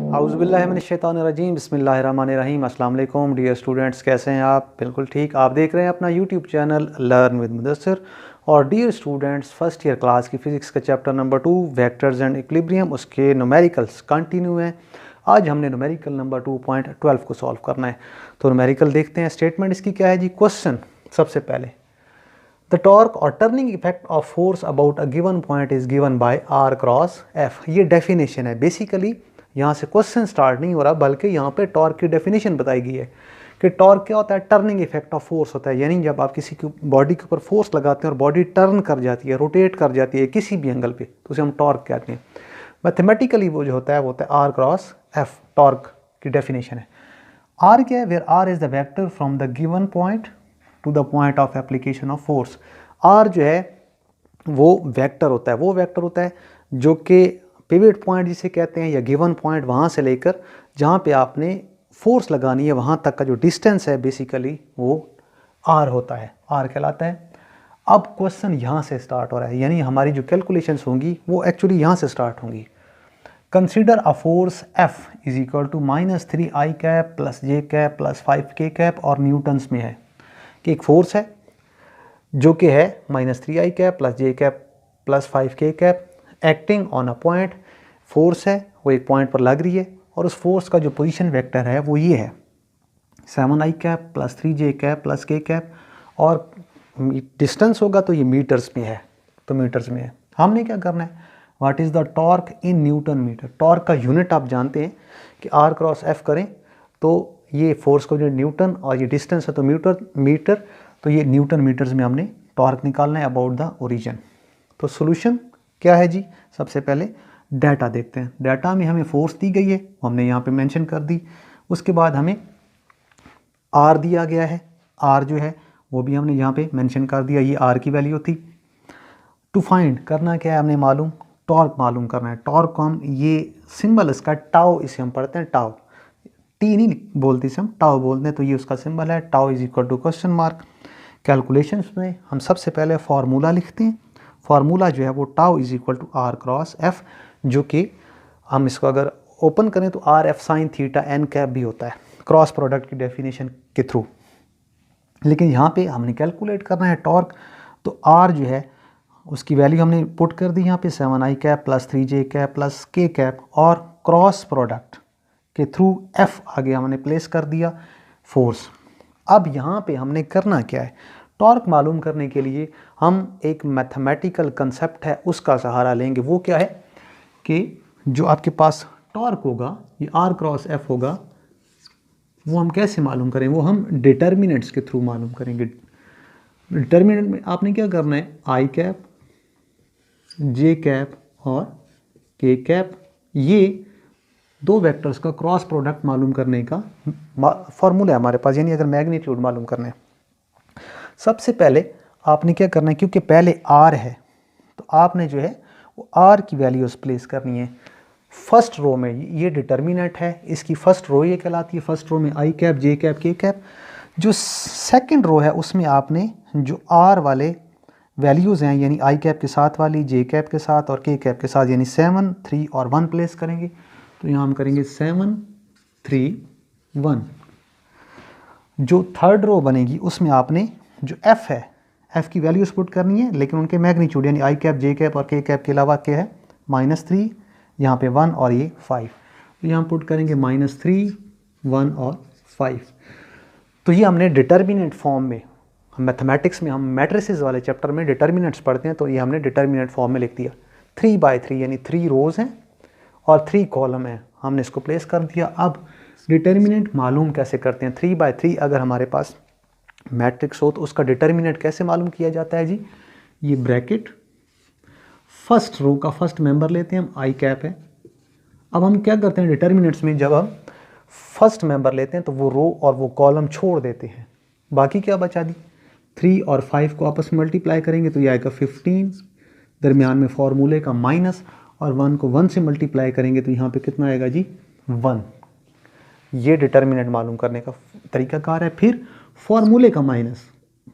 आउज़ुबिल्लाहिमिनश्शैतानिर्रजीम बिस्मिल्लाहिर्रहमानिर्रहीम। अस्सलाम वालेकुम डियर स्टूडेंट्स, कैसे हैं आप? बिल्कुल ठीक। आप देख रहे हैं अपना YouTube channel learn with Mudassir. और dear students, first year class की फ़िज़िक्स का chapter number 2 vectors and equilibrium, उसके न्यूमेरिकल्स कंटिन्यू हैं। आज हमने न्यूमेरिकल नंबर 2.12 को सॉल्व करना है। तो न्यूमेरिकल देखते हैं। स्टेटमेंट इसकी क्या है जी? क्वेश्चन सबसे पहले, द टॉर्क और turning effect of force about a given point is given by r cross F. ये डेफिनेशन है। बेसिकली यहाँ से क्वेश्चन स्टार्ट नहीं हो रहा, बल्कि यहाँ पे टॉर्क की डेफिनेशन बताई गई है कि टॉर्क क्या होता है? टर्निंग इफेक्ट ऑफ फोर्स होता है। यानी जब आप किसी की बॉडी के ऊपर फोर्स लगाते हैं और बॉडी टर्न कर जाती है, रोटेट कर जाती है किसी भी एंगल पे, तो उसे हम टॉर्क कहते हैं। मैथमेटिकली वो जो होता है वो होता है आर क्रॉस एफ। टॉर्क की डेफिनेशन है। आर क्या है? Where r is the vector from the given point to the point of application of force. R जो है वो वेक्टर होता है। वो वेक्टर होता है जो कि पिवट पॉइंट जिसे कहते हैं, या गिवन पॉइंट, वहाँ से लेकर जहाँ पे आपने फोर्स लगानी है वहाँ तक का जो डिस्टेंस है, बेसिकली वो आर होता है, आर कहलाता है। अब क्वेश्चन यहाँ से स्टार्ट हो रहा है, यानी हमारी जो कैलकुलेशंस होंगी वो एक्चुअली यहाँ से स्टार्ट होंगी। Consider a force F is equal to -3 i cap plus j cap plus 5 k cap, और न्यूटन्स में है कि एक फोर्स है जो कि है -3 i cap plus j cap plus 5 k cap, acting on a point. Force है वो एक पॉइंट पर लग रही है, और उस फोर्स का जो पोजीशन वेक्टर है वो ये है 7 आई कैप प्लस 3 जे कैप प्लस के कैप, और डिस्टेंस होगा तो ये मीटर्स में है, तो मीटर्स में है। हमने क्या करना है? What is the torque in newton metre. Torque का यूनिट आप जानते हैं कि आर क्रॉस एफ करें तो ये फोर्स को जो न्यूटन, और ये डिस्टेंस है तो मीटर, तो ये न्यूटन मीटर्स में हमने टॉर्क निकालना है अबाउट द ओरिजिन। तो सोल्यूशन क्या है जी? सबसे पहले डाटा देखते हैं। डाटा में हमें फोर्स दी गई है, हमने यहाँ पे मेंशन कर दी। उसके बाद हमें आर दिया गया है, आर जो है वो भी हमने यहाँ पे मेंशन कर दिया, ये आर की वैल्यू थी। टू फाइंड करना क्या है? हमने मालूम टॉर्क मालूम करना है। टॉर्क को हम, ये सिंबल इसका टाउ, इसे हम पढ़ते हैं टाउ, टी नहीं बोलते इसे, हम टाउ बोलते हैं। तो ये उसका सिंबल है, tau is equal to question mark. Calculations में हम सबसे पहले फार्मूला लिखते हैं। फार्मूला जो है वो tau is equal to r cross F, जो कि हम इसको अगर ओपन करें तो r F sine theta n cap भी होता है, क्रॉस प्रोडक्ट की डेफिनेशन के थ्रू। लेकिन यहाँ पे हमने कैलकुलेट करना है टॉर्क, तो आर जो है उसकी वैल्यू हमने पुट कर दी यहाँ पे 7 आई कैप प्लस 3 जे कैप प्लस के कैप, और क्रॉस प्रोडक्ट के थ्रू एफ आगे हमने प्लेस कर दिया फोर्स। अब यहाँ पे हमने करना क्या है? टॉर्क मालूम करने के लिए हम एक मैथमेटिकल कंसेप्ट है उसका सहारा लेंगे। वो क्या है कि जो आपके पास टॉर्क होगा, ये आर क्रॉस एफ होगा, वो हम कैसे मालूम करें? वो हम डिटर्मिनेंट्स के थ्रू मालूम करेंगे। डिटर्मिनेंट में आपने क्या करना है? आई कैप, जे कैप और के कैप, ये दो वेक्टर्स का क्रॉस प्रोडक्ट मालूम करने का फॉर्मूला है हमारे पास, यानी अगर मैग्नीट्यूड मालूम करना है। सबसे पहले आपने क्या करना है, क्योंकि पहले आर है तो आपने जो है वो आर की वैल्यूज प्लेस करनी है फर्स्ट रो में। ये डिटर्मिनेंट है, इसकी फर्स्ट रो ये कहलाती है। फर्स्ट रो में आई कैप, जे कैप, के कैप। जो सेकंड रो है उसमें आपने जो आर वाले वैल्यूज़ हैं, यानी आई कैप के साथ वाली, जे कैप के साथ और के कैप के साथ, यानी 7, 3 और 1 प्लेस करेंगे। तो यहाँ हम करेंगे 7, 3, 1। जो थर्ड रो बनेगी उसमें आपने जो एफ है, एफ की वैल्यूज पुट करनी है, लेकिन उनके मैग्नीट्यूड, यानी आई कैप, जे कैप और के कैप के अलावा क्या है? -3, यहाँ पे 1 और ये 5। तो यहाँ पुट करेंगे -3, 1 और 5। तो ये हमने डिटर्मिनेंट फॉर्म में, मैथमेटिक्स में हम मैट्रिसेस वाले चैप्टर में डिटर्मिनेंट्स पढ़ते हैं, तो ये हमने डिटर्मिनेंट फॉर्म में लिख दिया। 3/3 यानी 3 रोज़ हैं और 3 कॉलम हैं, हमने इसको प्लेस कर दिया। अब डिटर्मिनेंट मालूम कैसे करते हैं? 3/3 अगर हमारे पास मैट्रिक्स हो तो उसका डिटर्मिनेंट कैसे मालूम किया जाता है जी? ये ब्रैकेट, फर्स्ट रो का फर्स्ट मेंबर लेते हैं हम, आई कैप है। अब हम क्या करते हैं डिटर्मिनेंट्स में, जब हम फर्स्ट मेंबर लेते हैं तो वो रो और वो कॉलम छोड़ देते हैं, बाकी क्या बचा दी? 3 और 5 को आपस में मल्टीप्लाई करेंगे तो ये आएगा 15, दरमियान में फार्मूले का माइनस, और 1 को 1 से मल्टीप्लाई करेंगे तो यहाँ पे कितना आएगा जी? 1। ये डिटर्मिनेंट मालूम करने का तरीकाकार है। फिर फार्मूले का माइनस,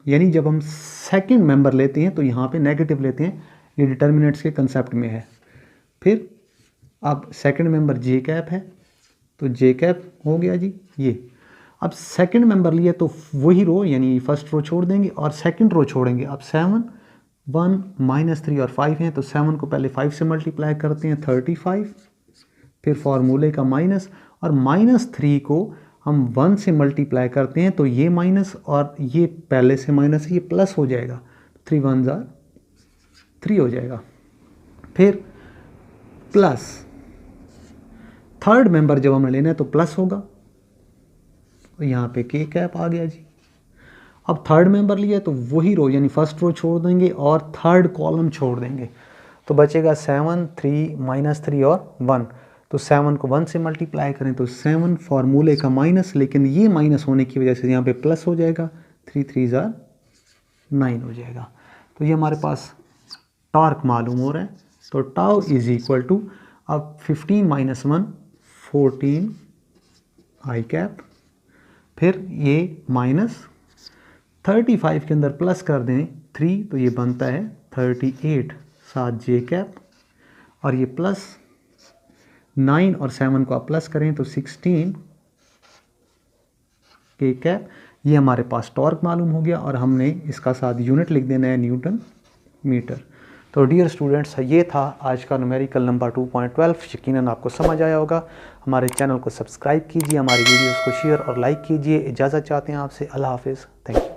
यानी जब हम सेकंड मेंबर लेते हैं तो यहाँ पे नेगेटिव लेते हैं, ये डिटर्मिनेंट्स के कंसेप्ट में है। फिर अब सेकंड मेंबर जे कैप है, तो जे कैप हो गया जी ये। अब सेकंड मेंबर लिए तो वही रो यानी फर्स्ट रो छोड़ देंगे और सेकंड रो छोड़ेंगे। अब 7 1 -3 और 5 हैं तो 7 को पहले 5 से मल्टीप्लाई करते हैं 35, फिर फार्मूले का माइनस और -3 को हम 1 से मल्टीप्लाई करते हैं तो ये माइनस और ये पहले से माइनस ये प्लस हो जाएगा, 3 1 3 हो जाएगा। फिर प्लस थर्ड मेंबर जब हमें लेना है तो प्लस होगा, तो यहाँ पे के कैप आ गया जी। अब थर्ड मेंबर लिया तो वही रो यानी फर्स्ट रो छोड़ देंगे और थर्ड कॉलम छोड़ देंगे तो बचेगा 7 3 -3 और 1। तो 7 को 1 से मल्टीप्लाई करें तो 7 फार्मूले का माइनस, लेकिन ये माइनस होने की वजह से यहाँ पे प्लस हो जाएगा, 3 3 9 हो जाएगा। तो ये हमारे पास टॉर्क मालूम हो रहा है। तो टाउ इज इक्वल टू, अब 15 - 1 14 आई कैप, फिर ये माइनस 35 के अंदर प्लस कर दें 3 तो ये बनता है 38 7 जे कैप, और ये प्लस 9 और 7 को आप प्लस करें तो 16 के कैप। ये हमारे पास टॉर्क मालूम हो गया और हमने इसका साथ यूनिट लिख देना है न्यूटन मीटर। तो डियर स्टूडेंट्स, ये था आज का न्यूमेरिकल नंबर 2.12। यकीनन आपको समझ आया होगा। हमारे चैनल को सब्सक्राइब कीजिए, हमारी वीडियोस को शेयर और लाइक कीजिए। इजाज़त चाहते हैं आपसे। अल्लाह हाफिज़। Thank you.